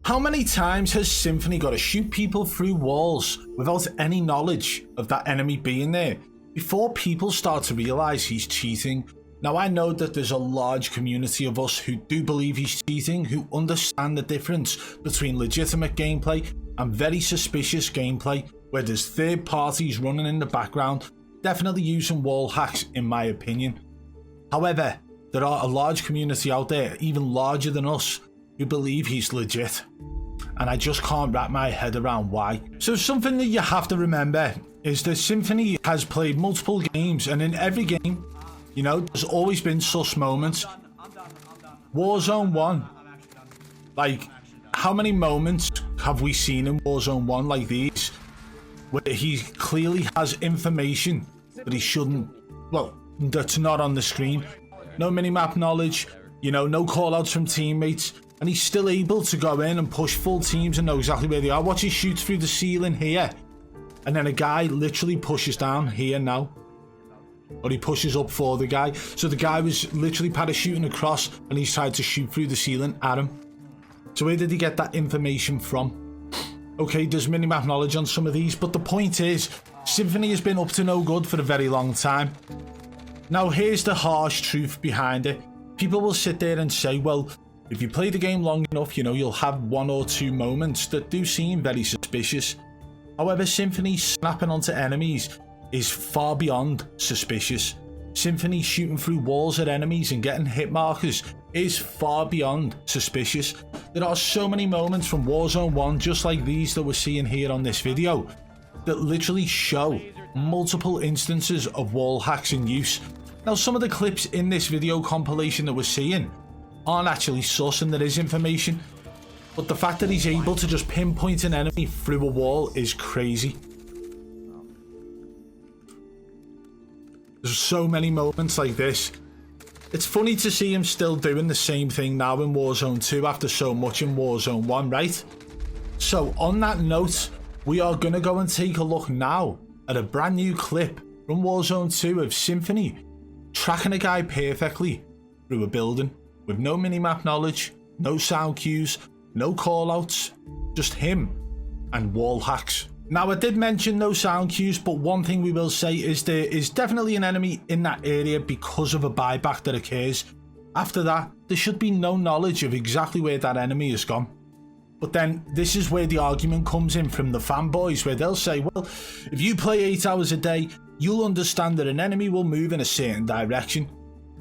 How many times has Symfuhny got to shoot people through walls without any knowledge of that enemy being there before people start to realise he's cheating? Now, I know that there's a large community of us who do believe he's cheating, who understand the difference between legitimate gameplay and very suspicious gameplay where there's third parties running in the background, definitely using wall hacks in my opinion. However, there are a large community out there, even larger than us, who believe he's legit, and I just can't wrap my head around why. So something that you have to remember is that Symfuhny has played multiple games, and in every game, you know, there's always been sus moments. Warzone 1, like, how many moments have we seen in Warzone 1 like these, where he clearly has information that he shouldn't, well, that's not on the screen, no minimap knowledge, you know, no call-outs from teammates, and he's still able to go in and push full teams and know exactly where they are. Watch, he shoots through the ceiling here, and then a guy literally pushes down here now, or he pushes up for the guy. So the guy was literally parachuting across, and he's tried to shoot through the ceiling at him. So where did he get that information from? Okay, there's minimap knowledge on some of these, but the point is, Symfuhny has been up to no good for a very long time. Now, here's the harsh truth behind it. People will sit there and say, well, if you play the game long enough, you know, you'll have one or two moments that do seem very suspicious. However, Symfuhny snapping onto enemies is far beyond suspicious. Symfuhny shooting through walls at enemies and getting hit markers is far beyond suspicious. There are so many moments from Warzone 1, just like these that we're seeing here on this video, that literally show multiple instances of wall hacks in use. Now, some of the clips in this video compilation that we're seeing aren't actually sus, and there is information, but the fact that he's able to just pinpoint an enemy through a wall is crazy. There's so many moments like this. It's funny to see him still doing the same thing now in Warzone 2 after so much in Warzone 1, right? So on that note, we are going to go and take a look now at a brand new clip from Warzone 2 of Symfuhny tracking a guy perfectly through a building with no minimap knowledge, no sound cues, no callouts, just him and wall hacks. Now, I did mention no sound cues, but one thing we will say is there is definitely an enemy in that area because of a buyback that occurs. After that, there should be no knowledge of exactly where that enemy has gone. But then this is where the argument comes in from the fanboys, where they'll say, well, if you play 8 hours a day, you'll understand that an enemy will move in a certain direction.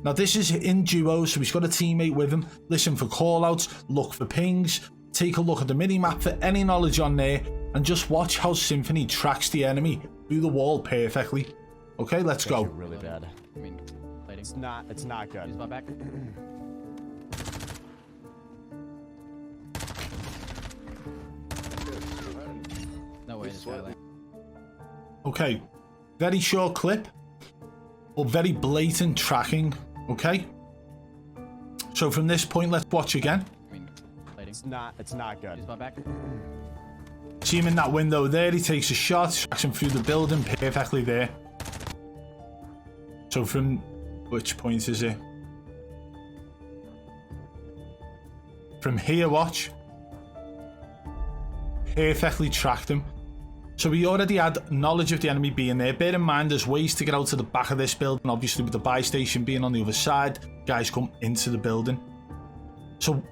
Now, this is in duos, so he's got a teammate with him. Listen for callouts, look for pings, take a look at the minimap for any knowledge on there, and just watch how Symfuhny tracks the enemy through the wall perfectly. Okay, let's go. Really bad. I mean, it's not good. Use my back. No way, this guy. Okay, very short clip, but very blatant tracking. Okay, so from this point, let's watch again. I mean, it's not good. Use my back. See him in that window there, he takes a shot, tracks him through the building perfectly there. So from which point is it? From here, watch. Perfectly tracked him. So we already had knowledge of the enemy being there. Bear in mind, there's ways to get out to the back of this building, obviously with the buy station being on the other side. Guys come into the building. So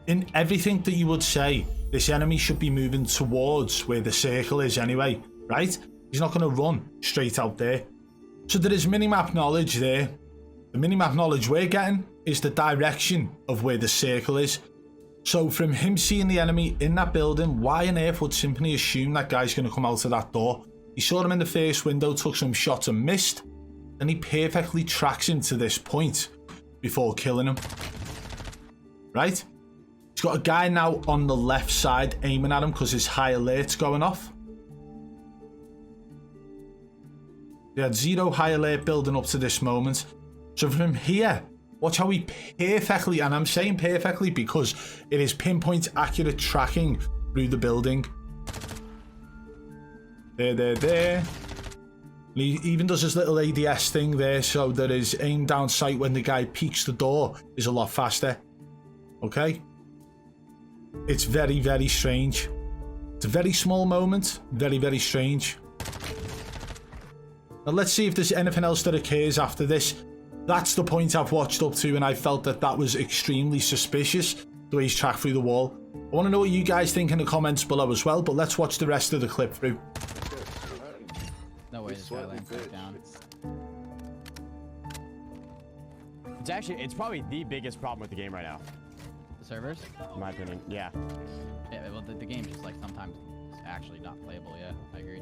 in everything that you would say, this enemy should be moving towards where the circle is anyway, right? He's not going to run straight out there. So there is minimap knowledge there. The minimap knowledge we're getting is the direction of where the circle is. So from him seeing the enemy in that building, why on earth would Symfuhny assume that guy's going to come out of that door? He saw him in the first window, took some shots and missed, and he perfectly tracks him to this point before killing him. Right? He's got a guy now on the left side aiming at him because his high alert's going off. He had 0 high alert building up to this moment. So from here, watch how he perfectly, and I'm saying perfectly because it is pinpoint accurate tracking through the building. There. He even does his little ADS thing there so that his aim down sight when the guy peeks the door is a lot faster. Okay? It's very, very strange. It's a very small moment. Very, very strange. Now let's see if there's anything else that occurs after this. That's the point I've watched up to, and I felt that that was extremely suspicious, the way he's tracked through the wall. I want to know what you guys think in the comments below as well, but let's watch the rest of the clip through. No way this guy lands back down. It's probably the biggest problem with the game right now. The servers? In my opinion, yeah. Yeah, well, the game just like sometimes is actually not playable. Yeah, I agree.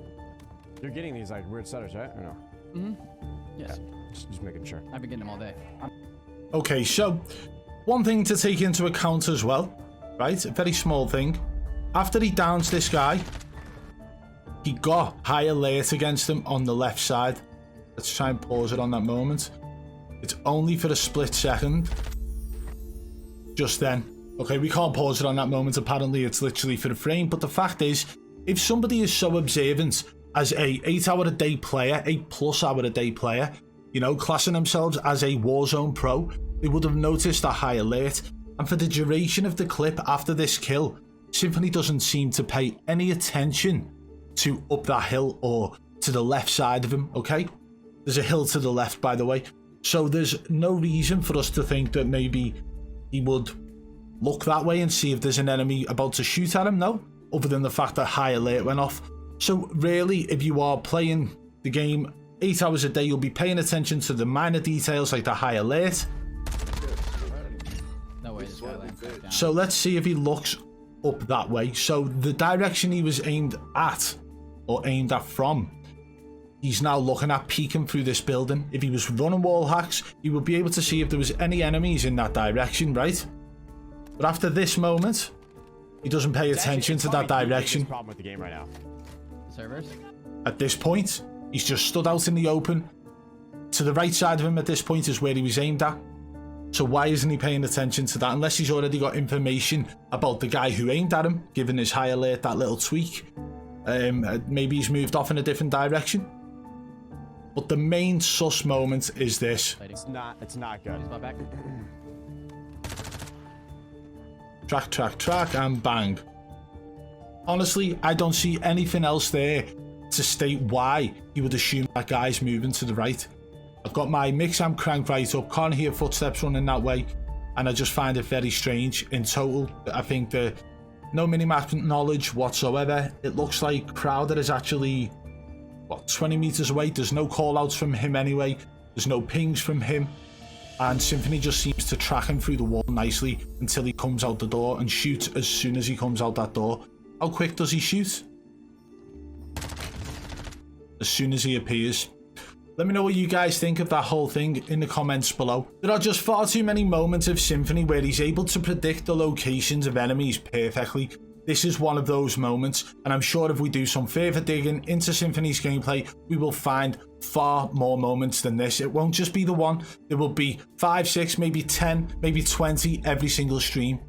You're getting these like weird setters, right? Or no? Mm-hmm. Yes. Yeah, just making sure. I've been getting them all day. Okay, so one thing to take into account as well, right? A very small thing. After he downs this guy, he got high alert against him on the left side. Let's try and pause it on that moment. It's only for a split second. Just then. Okay, we can't pause it on that moment. Apparently, it's literally for the frame. But the fact is, if somebody is so observant as a 8-hour-a-day player, 8+hour-a-day player, you know, classing themselves as a Warzone pro, they would have noticed a high alert. And for the duration of the clip after this kill, Symfuhny doesn't seem to pay any attention to up that hill or to the left side of him, okay? There's a hill to the left, by the way. So there's no reason for us to think that maybe he would look that way and see if there's an enemy about to shoot at him, no? Other than the fact that high alert went off. So really, if you are playing the game 8 hours a day, you'll be paying attention to the minor details like the high alert. No way this guy lands back down. So let's see if he looks up that way. So the direction he was aimed at, or aimed at from, he's now looking at peeking through this building. If he was running wall hacks, he would be able to see if there was any enemies in that direction, right? But after this moment, he doesn't pay attention to that direction. Problem with the game right now. The servers? At this point, he's just stood out in the open. To the right side of him at this point is where he was aimed at. So why isn't he paying attention to that? Unless he's already got information about the guy who aimed at him, giving his high alert that little tweak. Maybe he's moved off in a different direction. But the main sus moment is this. It's not good. He's my back. Track, and bang. Honestly, I don't see anything else there to state why he would assume that guy's moving to the right. I've got my mix amp cranked right up, can't hear footsteps running that way, and I just find it very strange. In total, I think the no minimap knowledge whatsoever. It looks like Crowder is actually, what, 20 meters away. There's no call outs from him anyway. There's no pings from him. And Symfuhny just seems to track him through the wall nicely until he comes out the door and shoots as soon as he comes out that door. How quick does he shoot? As soon as he appears. Let me know what you guys think of that whole thing in the comments below. There are just far too many moments of Symfuhny where he's able to predict the locations of enemies perfectly. This is one of those moments, and I'm sure if we do some further digging into Symfuhny's gameplay, we will find far more moments than this. It won't just be the one. There will be 5, 6, maybe 10, maybe 20 every single stream.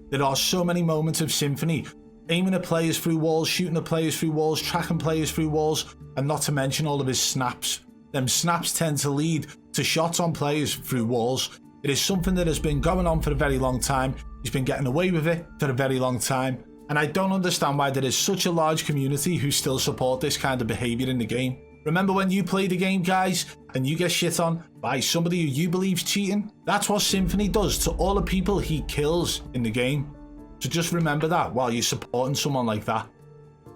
There are so many moments of Symfuhny aiming at players through walls, shooting at players through walls, tracking players through walls, and not to mention all of his snaps. Them snaps tend to lead to shots on players through walls. It is something that has been going on for a very long time. He's been getting away with it for a very long time. And I don't understand why there is such a large community who still support this kind of behavior in the game. Remember when you play the game, guys, and you get shit on by somebody who you believe's cheating? That's what Symfuhny does to all the people he kills in the game. So just remember that while you're supporting someone like that.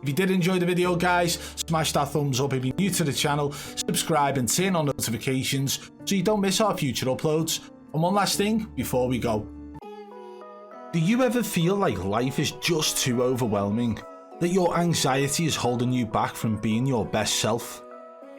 If you did enjoy the video, guys, smash that thumbs up. If you're new to the channel, subscribe and turn on notifications so you don't miss our future uploads. And one last thing before we go. Do you ever feel like life is just too overwhelming? That your anxiety is holding you back from being your best self?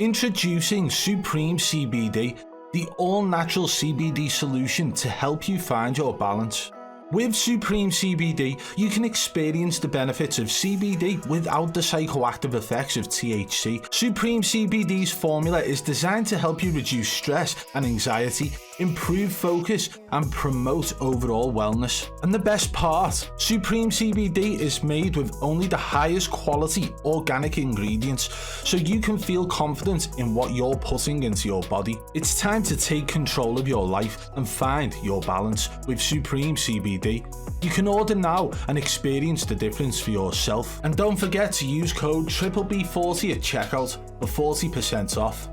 Introducing Supreme CBD, the all-natural CBD solution to help you find your balance. With Supreme CBD, you can experience the benefits of CBD without the psychoactive effects of THC. Supreme CBD's formula is designed to help you reduce stress and anxiety, improve focus, and promote overall wellness. And the best part, Supreme CBD is made with only the highest quality organic ingredients, so you can feel confident in what you're putting into your body. It's time to take control of your life and find your balance with Supreme CBD. You can order now and experience the difference for yourself. And don't forget to use code BBB40 at checkout for 40% off.